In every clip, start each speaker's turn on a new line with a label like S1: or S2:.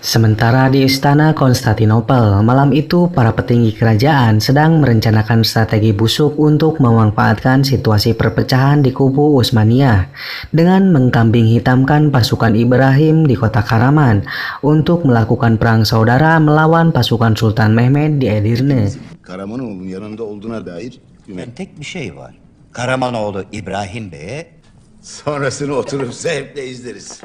S1: Sementara di Istana Konstantinopel, malam itu para petinggi kerajaan sedang merencanakan strategi busuk untuk memanfaatkan situasi perpecahan di kubu Utsmaniyah dengan mengkambing hitamkan pasukan Ibrahim di kota Karaman untuk melakukan perang saudara melawan pasukan Sultan Mehmed di Edirne.
S2: Karamanoğlu'nun yanında olduğuna dair
S3: Tek bir şey var. Karamanoğlu İbrahim Bey'e
S2: sonrasını oturup zevkle izleriz.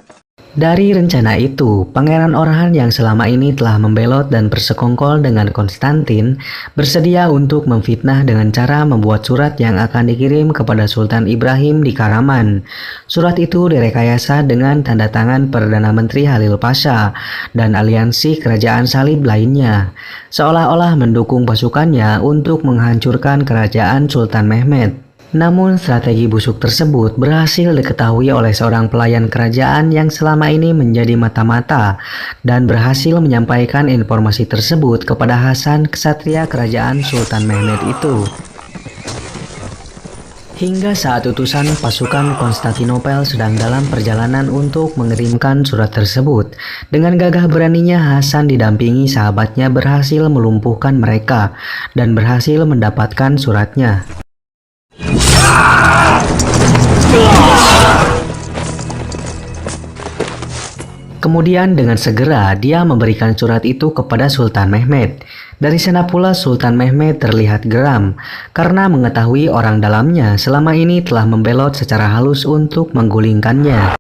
S1: Dari rencana itu, Pangeran Orhan yang selama ini telah membelot dan bersekongkol dengan Konstantin bersedia untuk memfitnah dengan cara membuat surat yang akan dikirim kepada Sultan Ibrahim di Karaman. Surat itu direkayasa dengan tanda tangan Perdana Menteri Halil Pasha dan aliansi kerajaan salib lainnya, seolah-olah mendukung pasukannya untuk menghancurkan kerajaan Sultan Mehmed. Namun strategi busuk tersebut berhasil diketahui oleh seorang pelayan kerajaan yang selama ini menjadi mata-mata dan berhasil menyampaikan informasi tersebut kepada Hasan, ksatria kerajaan Sultan Mehmed itu. Hingga saat utusan pasukan Konstantinopel sedang dalam perjalanan untuk mengirimkan surat tersebut, dengan gagah beraninya Hasan didampingi sahabatnya berhasil melumpuhkan mereka dan berhasil mendapatkan suratnya. Kemudian dengan segera dia memberikan surat itu kepada Sultan Mehmed. Dari sana pula Sultan Mehmed terlihat geram karena mengetahui orang dalamnya selama ini telah membelot secara halus untuk menggulingkannya.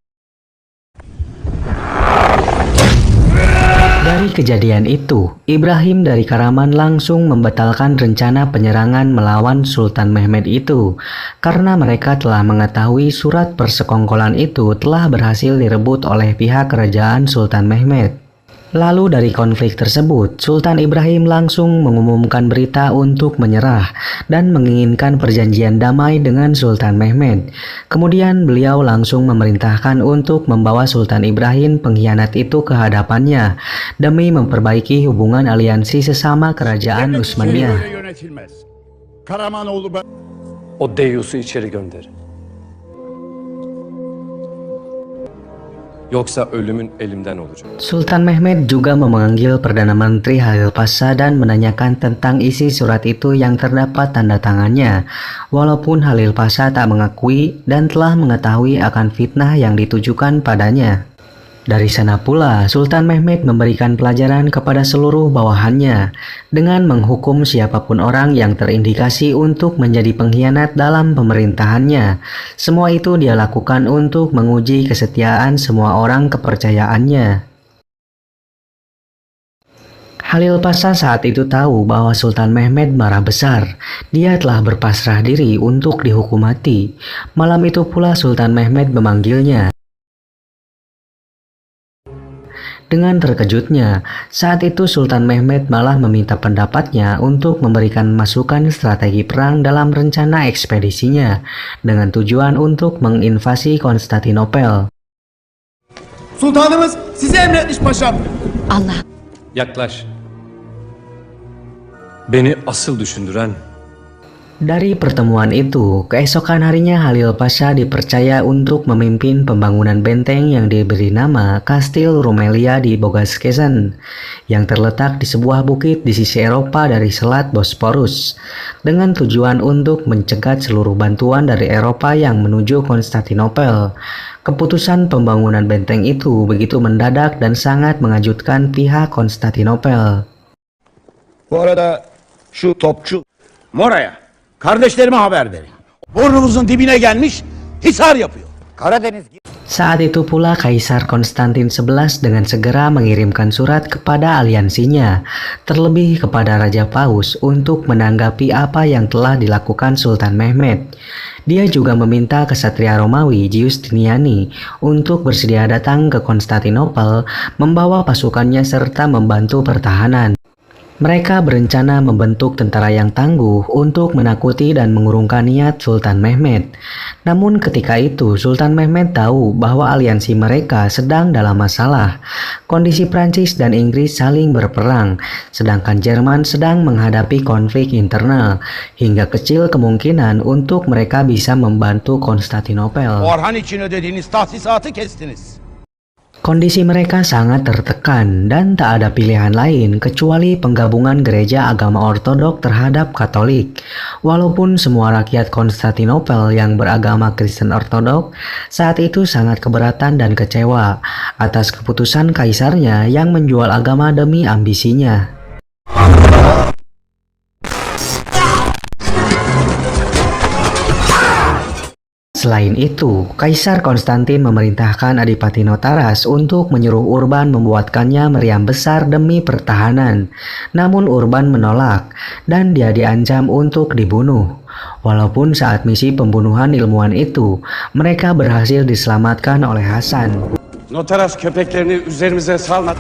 S1: Dari kejadian itu, Ibrahim dari Karaman langsung membatalkan rencana penyerangan melawan Sultan Mehmed itu karena mereka telah mengetahui surat persekongkolan itu telah berhasil direbut oleh pihak kerajaan Sultan Mehmed. Lalu dari konflik tersebut, Sultan Ibrahim langsung mengumumkan berita untuk menyerah dan menginginkan perjanjian damai dengan Sultan Mehmed. Kemudian beliau langsung memerintahkan untuk membawa Sultan Ibrahim pengkhianat itu ke hadapannya demi memperbaiki hubungan aliansi sesama kerajaan Utsmaniyah.
S4: O deyyusu içeri gönderin. Yoksa ölümün elimden olacak.
S1: Sultan Mehmed juga memanggil Perdana Menteri Halil Pasha dan menanyakan tentang isi surat itu yang terdapat tanda tangannya, walaupun Halil Pasha tak mengakui dan telah mengetahui akan fitnah yang ditujukan padanya. Dari sana pula, Sultan Mehmed memberikan pelajaran kepada seluruh bawahannya dengan menghukum siapapun orang yang terindikasi untuk menjadi pengkhianat dalam pemerintahannya. Semua itu dia lakukan untuk menguji kesetiaan semua orang kepercayaannya. Halil Pasha saat itu tahu bahwa Sultan Mehmed marah besar. Dia telah berpasrah diri untuk dihukum mati. Malam itu pula Sultan Mehmed memanggilnya. Dengan terkejutnya, saat itu Sultan Mehmed malah meminta pendapatnya untuk memberikan masukan strategi perang dalam rencana ekspedisinya dengan tujuan untuk menginvasi Konstantinopel.
S5: Sultanımız size emretmiş paşam.
S6: Allah.
S4: Yaklaş. Beni asıl düşündüren
S1: Dari pertemuan itu, keesokan harinya Halil Pasha dipercaya untuk memimpin pembangunan benteng yang diberi nama Kastil Rumelia di Bogaskesen, yang terletak di sebuah bukit di sisi Eropa dari Selat Bosporus, dengan tujuan untuk mencegat seluruh bantuan dari Eropa yang menuju Konstantinopel. Keputusan pembangunan benteng itu begitu mendadak dan sangat mengejutkan pihak Konstantinopel.
S2: Bu arada şu topçu Mora'ya kardeşlerime haber verin. Burnumuzun dibine gelmiş hisar yapıyor. Karadeniz.
S1: Saat itu pula Kaisar Konstantin XI dengan segera mengirimkan surat kepada aliansinya, terlebih kepada Raja Paus untuk menanggapi apa yang telah dilakukan Sultan Mehmed. Dia juga meminta kesatria Romawi Giustiniani untuk bersedia datang ke Konstantinopel, membawa pasukannya serta membantu pertahanan. Mereka berencana membentuk tentara yang tangguh untuk menakuti dan mengurungkan niat Sultan Mehmed. Namun ketika itu Sultan Mehmed tahu bahwa aliansi mereka sedang dalam masalah. Kondisi Prancis dan Inggris saling berperang, sedangkan Jerman sedang menghadapi konflik internal, hingga kecil kemungkinan untuk mereka bisa membantu Konstantinopel.
S2: Orhan için ödediğiniz tahsisatı kestiniz.
S1: Kondisi mereka sangat tertekan dan tak ada pilihan lain kecuali penggabungan gereja agama Ortodok terhadap Katolik. Walaupun semua rakyat Konstantinopel yang beragama Kristen Ortodok saat itu sangat keberatan dan kecewa atas keputusan kaisarnya yang menjual agama demi ambisinya. Selain itu, Kaisar Konstantin memerintahkan Adipati Notaras untuk menyuruh Urban membuatkannya meriam besar demi pertahanan. Namun Urban menolak dan dia diancam untuk dibunuh. Walaupun saat misi pembunuhan ilmuwan itu, mereka berhasil diselamatkan oleh Hasan.
S6: Notaras köpeklerini üzerimize salma.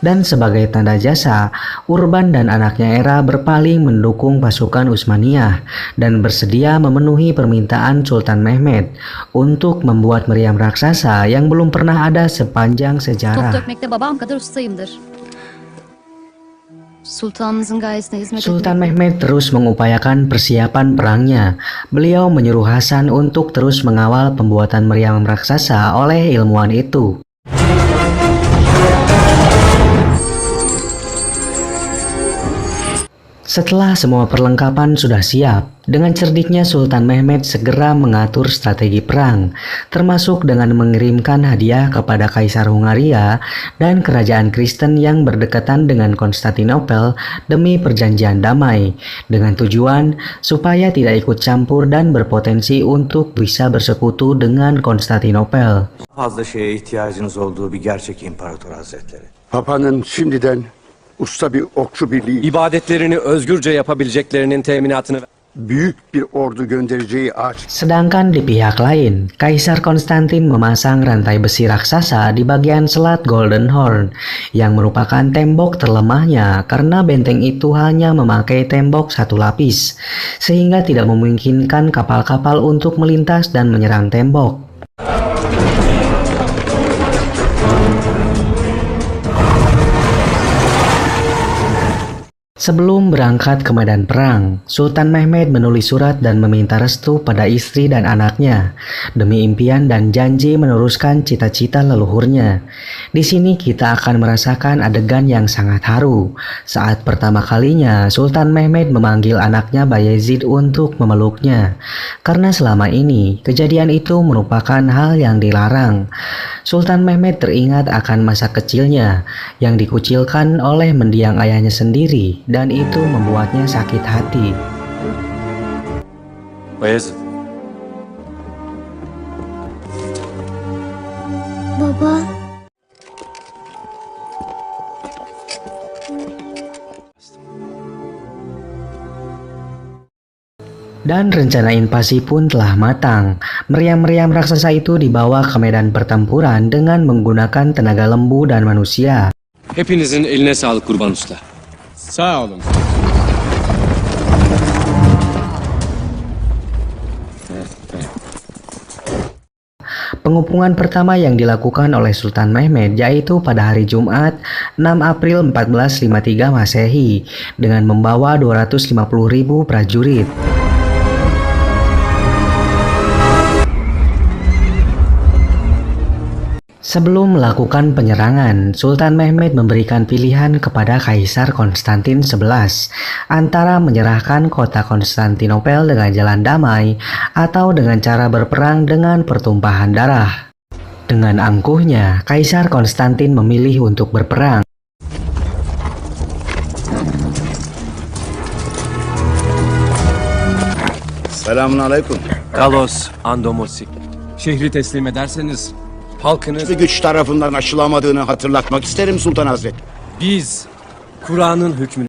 S1: Dan sebagai tanda jasa, Urban dan anaknya Era berpaling mendukung pasukan Utsmaniyah dan bersedia memenuhi permintaan Sultan Mehmed untuk membuat meriam raksasa yang belum pernah ada sepanjang
S7: Top
S1: sejarah.
S7: dökmekte babam kadar ustayımdır. Sultanımızın gayesine hizmet
S1: Sultan
S7: etmek.
S1: Mehmed terus mengupayakan persiapan perangnya. Beliau menyuruh Hasan untuk terus mengawal pembuatan meriam raksasa oleh ilmuwan itu. Setelah semua perlengkapan sudah siap, dengan cerdiknya Sultan Mehmed segera mengatur strategi perang, termasuk dengan mengirimkan hadiah kepada Kaisar Hungaria dan kerajaan Kristen yang berdekatan dengan Konstantinopel demi perjanjian damai, dengan tujuan supaya tidak ikut campur dan berpotensi untuk bisa bersekutu dengan Konstantinopel.
S8: Fazla şeye ihtiyacınız olduğu bir gerçek imparator hazretleri.
S9: Papa'nın şimdiden usta bir okçu birliği,
S4: İbadetlerini özgürce yapabileceklerinin teminatını
S9: büyük bir ordu göndereceği ağaç.
S1: Sedangkan di pihak lain, Kaisar Konstantin memasang rantai besi raksasa di bagian selat Golden Horn yang merupakan tembok terlemahnya karena benteng itu hanya memakai tembok satu lapis, sehingga tidak memungkinkan kapal-kapal untuk melintas dan menyerang tembok. Sebelum berangkat ke medan perang, Sultan Mehmed menulis surat dan meminta restu pada istri dan anaknya demi impian dan janji meneruskan cita-cita leluhurnya. Di sini kita akan merasakan adegan yang sangat haru saat pertama kalinya Sultan Mehmed memanggil anaknya Bayezid untuk memeluknya, karena selama ini kejadian itu merupakan hal yang dilarang. Sultan Mehmed teringat akan masa kecilnya yang dikucilkan oleh mendiang ayahnya sendiri, dan itu membuatnya sakit hati.
S4: Bayezid,
S7: Baba.
S1: Dan rencana invasi pun telah matang. Meriam-meriam raksasa itu dibawa ke medan pertempuran dengan menggunakan tenaga lembu dan manusia.
S4: hepinizin eline sağlık Kurban Usta.
S5: Sağ olun.
S1: Pengepungan pertama yang dilakukan oleh Sultan Mehmed yaitu pada hari Jumat 6 April 1453 Masehi dengan membawa 250.000 prajurit. Sebelum melakukan penyerangan, Sultan Mehmed memberikan pilihan kepada Kaisar Konstantin XI antara menyerahkan kota Konstantinopel dengan jalan damai atau dengan cara berperang dengan pertumpahan darah. Dengan angkuhnya, Kaisar Konstantin memilih untuk berperang.
S2: Selamünaleyküm.
S4: Galos Andomosik.
S5: Şehri teslim ederseniz
S4: Halkınız,
S2: Bir güç tarafından aşılamadığını hatırlatmak isterim Sultan Hazretleri.
S4: biz Kur'an'ın hükmünü